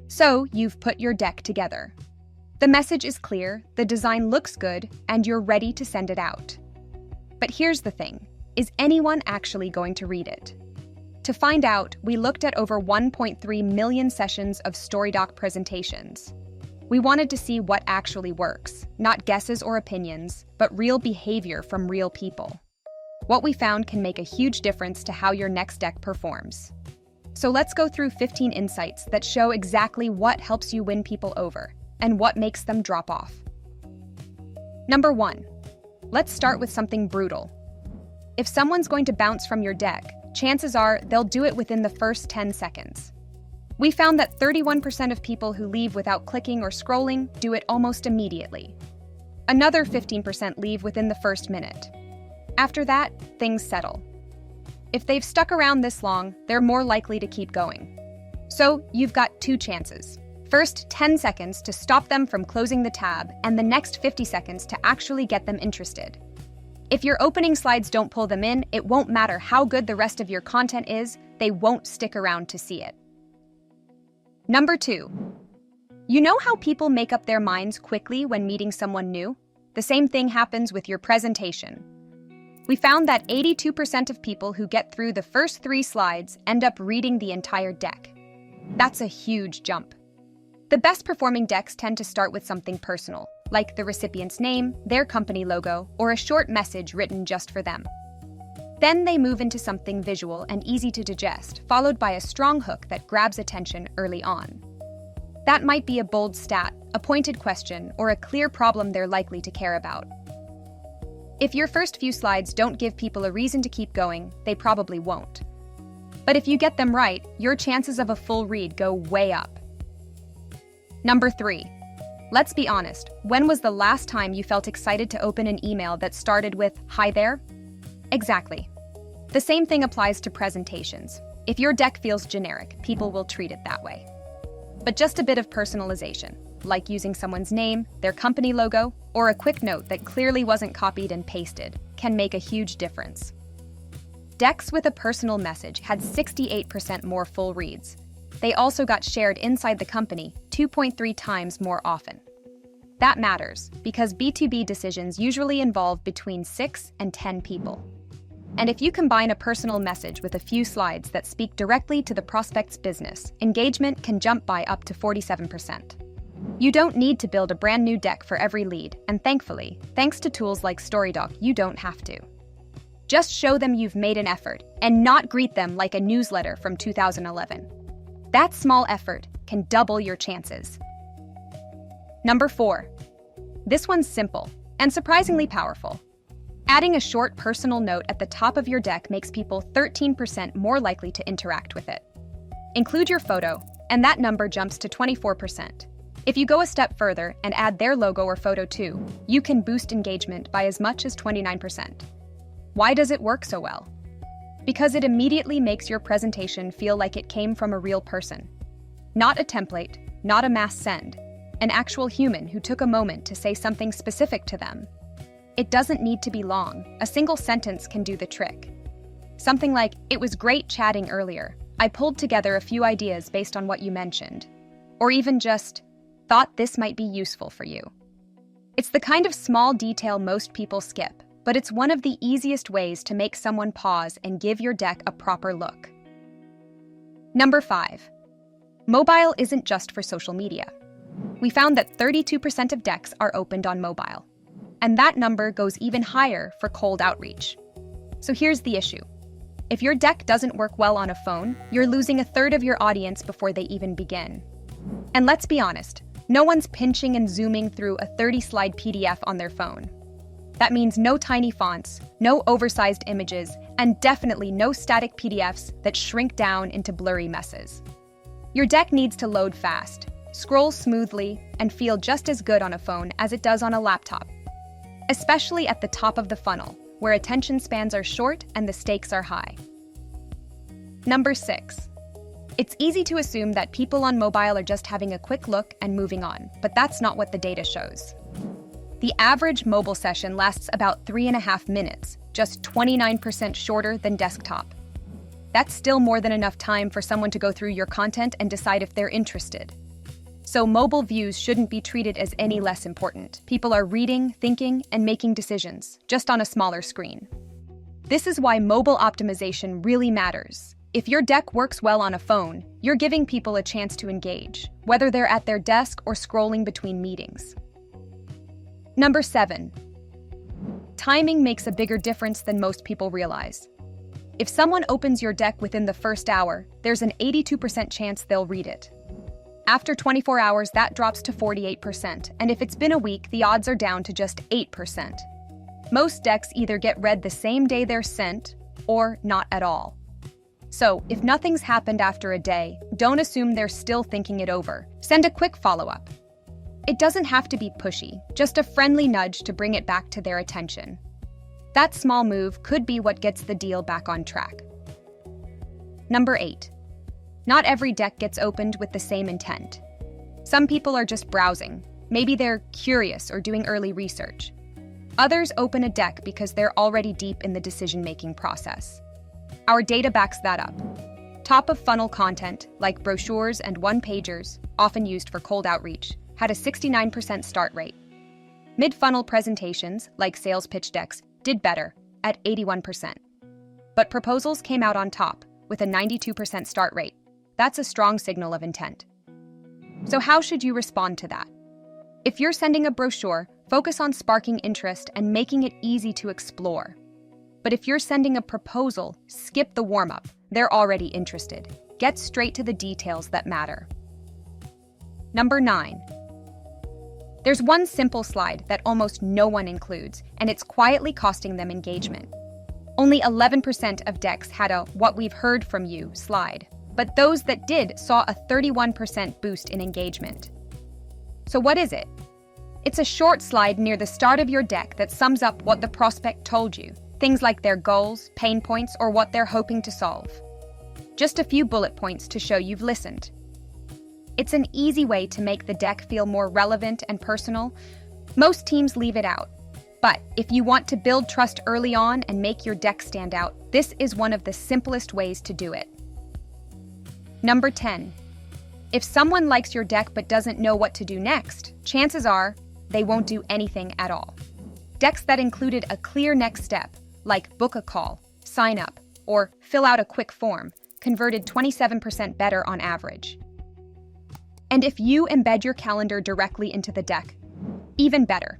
So you've put your deck together. The message is clear, the design looks good, and you're ready to send it out. But here's the thing, is anyone actually going to read it? To find out, we looked at over 1.3 million sessions of Storydoc presentations. We wanted to see what actually works, not guesses or opinions, but real behavior from real people. What we found can make a huge difference to how your next deck performs. So let's go through 15 insights that show exactly what helps you win people over and what makes them drop off. Number 1. Let's start with something brutal. If someone's going to bounce from your deck, chances are they'll do it within the first 10 seconds. We found that 31% of people who leave without clicking or scrolling do it almost immediately. Another 15% leave within the first minute. After that, things settle. If they've stuck around this long, they're more likely to keep going. So you've got 2 chances. First, 10 seconds to stop them from closing the tab, and the next 50 seconds to actually get them interested. If your opening slides don't pull them in, it won't matter how good the rest of your content is, they won't stick around to see it. Number 2. You know how people make up their minds quickly when meeting someone new? The same thing happens with your presentation. We found that 82% of people who get through the first 3 slides end up reading the entire deck. That's a huge jump. The best performing decks tend to start with something personal, like the recipient's name, their company logo, or a short message written just for them. Then they move into something visual and easy to digest, followed by a strong hook that grabs attention early on. That might be a bold stat, a pointed question, or a clear problem they're likely to care about. If your first few slides don't give people a reason to keep going, they probably won't. But if you get them right, your chances of a full read go way up. Number 3. Let's be honest, when was the last time you felt excited to open an email that started with, "Hi there"? Exactly. The same thing applies to presentations. If your deck feels generic, people will treat it that way. But just a bit of personalization, like using someone's name, their company logo, or a quick note that clearly wasn't copied and pasted, can make a huge difference. Decks with a personal message had 68% more full reads. They also got shared inside the company 2.3 times more often. That matters, because B2B decisions usually involve between 6 and 10 people. And if you combine a personal message with a few slides that speak directly to the prospect's business, engagement can jump by up to 47%. You don't need to build a brand new deck for every lead, and thankfully, thanks to tools like Storydoc, you don't have to. Just show them you've made an effort, and not greet them like a newsletter from 2011. That small effort can double your chances. Number 4. This one's simple and surprisingly powerful. Adding a short personal note at the top of your deck makes people 13% more likely to interact with it. Include your photo, and that number jumps to 24%. If you go a step further and add their logo or photo too, you can boost engagement by as much as 29%. Why does it work so well? Because it immediately makes your presentation feel like it came from a real person. Not a template, not a mass send, an actual human who took a moment to say something specific to them. It doesn't need to be long. A single sentence can do the trick. Something like, "It was great chatting earlier. I pulled together a few ideas based on what you mentioned." Or even just, "Thought this might be useful for you." It's the kind of small detail most people skip, but it's one of the easiest ways to make someone pause and give your deck a proper look. Number 5. Mobile isn't just for social media. We found that 32% of decks are opened on mobile, and that number goes even higher for cold outreach. So here's the issue. If your deck doesn't work well on a phone, you're losing a third of your audience before they even begin. And let's be honest, no one's pinching and zooming through a 30-slide PDF on their phone. That means no tiny fonts, no oversized images, and definitely no static PDFs that shrink down into blurry messes. Your deck needs to load fast, scroll smoothly, and feel just as good on a phone as it does on a laptop, especially at the top of the funnel, where attention spans are short and the stakes are high. Number 6. It's easy to assume that people on mobile are just having a quick look and moving on, but that's not what the data shows. The average mobile session lasts about 3.5 minutes, just 29% shorter than desktop. That's still more than enough time for someone to go through your content and decide if they're interested. So mobile views shouldn't be treated as any less important. People are reading, thinking, and making decisions, just on a smaller screen. This is why mobile optimization really matters. If your deck works well on a phone, you're giving people a chance to engage, whether they're at their desk or scrolling between meetings. Number 7. Timing makes a bigger difference than most people realize. If someone opens your deck within the first hour, there's an 82% chance they'll read it. After 24 hours, that drops to 48%, and if it's been a week, the odds are down to just 8%. Most decks either get read the same day they're sent, or not at all. So, if nothing's happened after a day, don't assume they're still thinking it over. Send a quick follow-up. It doesn't have to be pushy, just a friendly nudge to bring it back to their attention. That small move could be what gets the deal back on track. Number 8. Not every deck gets opened with the same intent. Some people are just browsing. Maybe they're curious or doing early research. Others open a deck because they're already deep in the decision-making process. Our data backs that up. Top-of-funnel content, like brochures and one-pagers, often used for cold outreach, had a 69% start rate. Mid-funnel presentations, like sales pitch decks, did better, at 81%. But proposals came out on top, with a 92% start rate. That's a strong signal of intent. So how should you respond to that? If you're sending a brochure, focus on sparking interest and making it easy to explore. But if you're sending a proposal, skip the warm-up. They're already interested. Get straight to the details that matter. Number 9. There's one simple slide that almost no one includes, and it's quietly costing them engagement. Only 11% of decks had a "what we've heard from you" slide, but those that did saw a 31% boost in engagement. So what is it? It's a short slide near the start of your deck that sums up what the prospect told you. Things like their goals, pain points, or what they're hoping to solve. Just a few bullet points to show you've listened. It's an easy way to make the deck feel more relevant and personal. Most teams leave it out. But if you want to build trust early on and make your deck stand out, this is one of the simplest ways to do it. Number 10. If someone likes your deck but doesn't know what to do next, chances are they won't do anything at all. Decks that included a clear next step, like book a call, sign up, or fill out a quick form, converted 27% better on average. And if you embed your calendar directly into the deck, even better.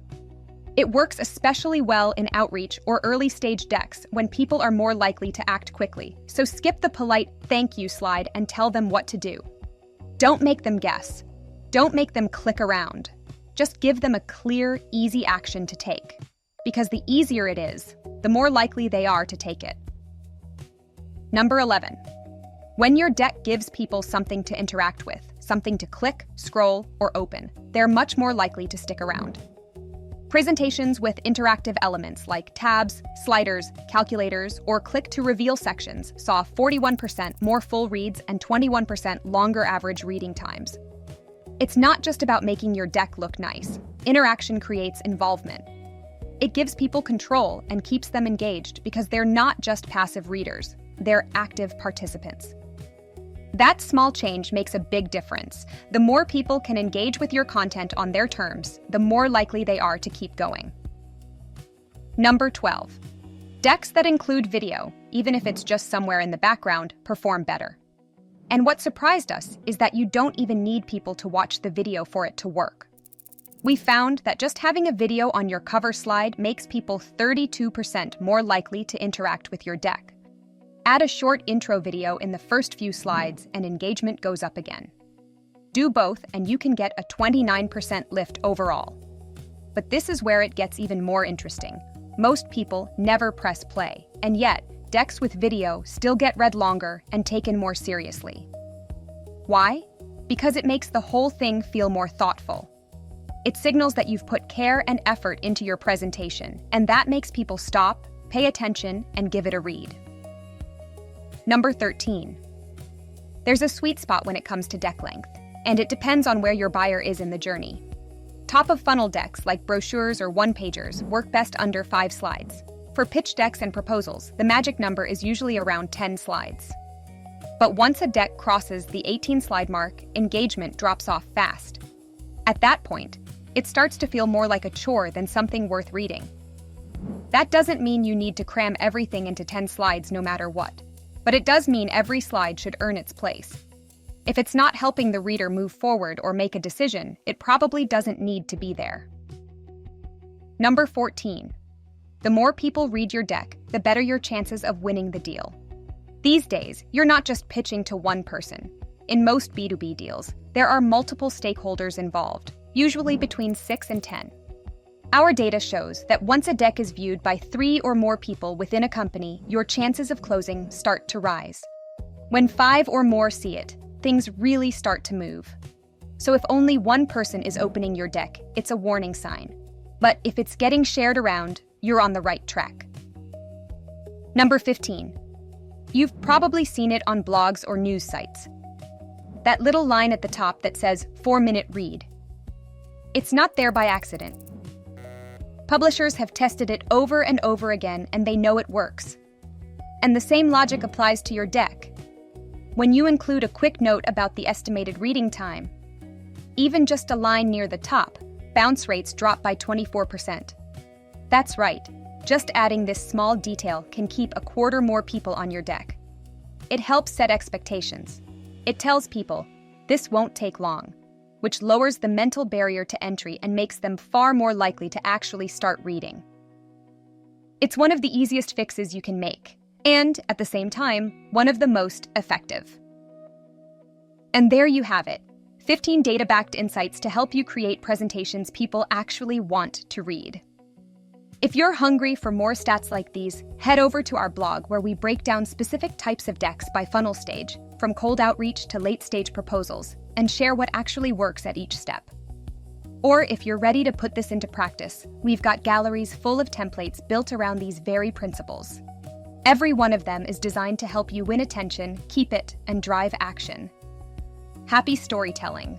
It works especially well in outreach or early-stage decks when people are more likely to act quickly. So skip the polite "thank you" slide and tell them what to do. Don't make them guess. Don't make them click around. Just give them a clear, easy action to take. Because the easier it is, the more likely they are to take it. Number 11. When your deck gives people something to interact with, something to click, scroll, or open, they're much more likely to stick around. Presentations with interactive elements like tabs, sliders, calculators, or click-to-reveal sections saw 41% more full reads and 21% longer average reading times. It's not just about making your deck look nice. Interaction creates involvement. It gives people control and keeps them engaged because they're not just passive readers, they're active participants. That small change makes a big difference. The more people can engage with your content on their terms, the more likely they are to keep going. Number 12. Decks that include video, even if it's just somewhere in the background, perform better. And what surprised us is that you don't even need people to watch the video for it to work. We found that just having a video on your cover slide makes people 32% more likely to interact with your deck. Add a short intro video in the first few slides and engagement goes up again. Do both and you can get a 29% lift overall. But this is where it gets even more interesting. Most people never press play, and yet decks with video still get read longer and taken more seriously. Why? Because it makes the whole thing feel more thoughtful. It signals that you've put care and effort into your presentation, and that makes people stop, pay attention, and give it a read. Number 13. There's a sweet spot when it comes to deck length, and it depends on where your buyer is in the journey. Top-of-funnel decks like brochures or one-pagers work best under 5 slides. For pitch decks and proposals, the magic number is usually around 10 slides. But once a deck crosses the 18-slide mark, engagement drops off fast. At that point, it starts to feel more like a chore than something worth reading. That doesn't mean you need to cram everything into 10 slides no matter what, but it does mean every slide should earn its place. If it's not helping the reader move forward or make a decision, it probably doesn't need to be there. Number 14. The more people read your deck, the better your chances of winning the deal. These days, you're not just pitching to one person. In most B2B deals, there are multiple stakeholders involved, usually between 6 and 10. Our data shows that once a deck is viewed by 3 or more people within a company, your chances of closing start to rise. When 5 or more see it, things really start to move. So if only one person is opening your deck, it's a warning sign. But if it's getting shared around, you're on the right track. Number 15. You've probably seen it on blogs or news sites. That little line at the top that says 4-minute read. It's not there by accident. Publishers have tested it over and over again, and they know it works. And the same logic applies to your deck. When you include a quick note about the estimated reading time, even just a line near the top, bounce rates drop by 24%. That's right, just adding this small detail can keep a quarter more people on your deck. It helps set expectations. It tells people, this won't take long, which lowers the mental barrier to entry and makes them far more likely to actually start reading. It's one of the easiest fixes you can make, and, at the same time, one of the most effective. And there you have it, 15 data-backed insights to help you create presentations people actually want to read. If you're hungry for more stats like these, head over to our blog where we break down specific types of decks by funnel stage, from cold outreach to late-stage proposals, and share what actually works at each step. Or if you're ready to put this into practice, we've got galleries full of templates built around these very principles. Every one of them is designed to help you win attention, keep it, and drive action. Happy storytelling!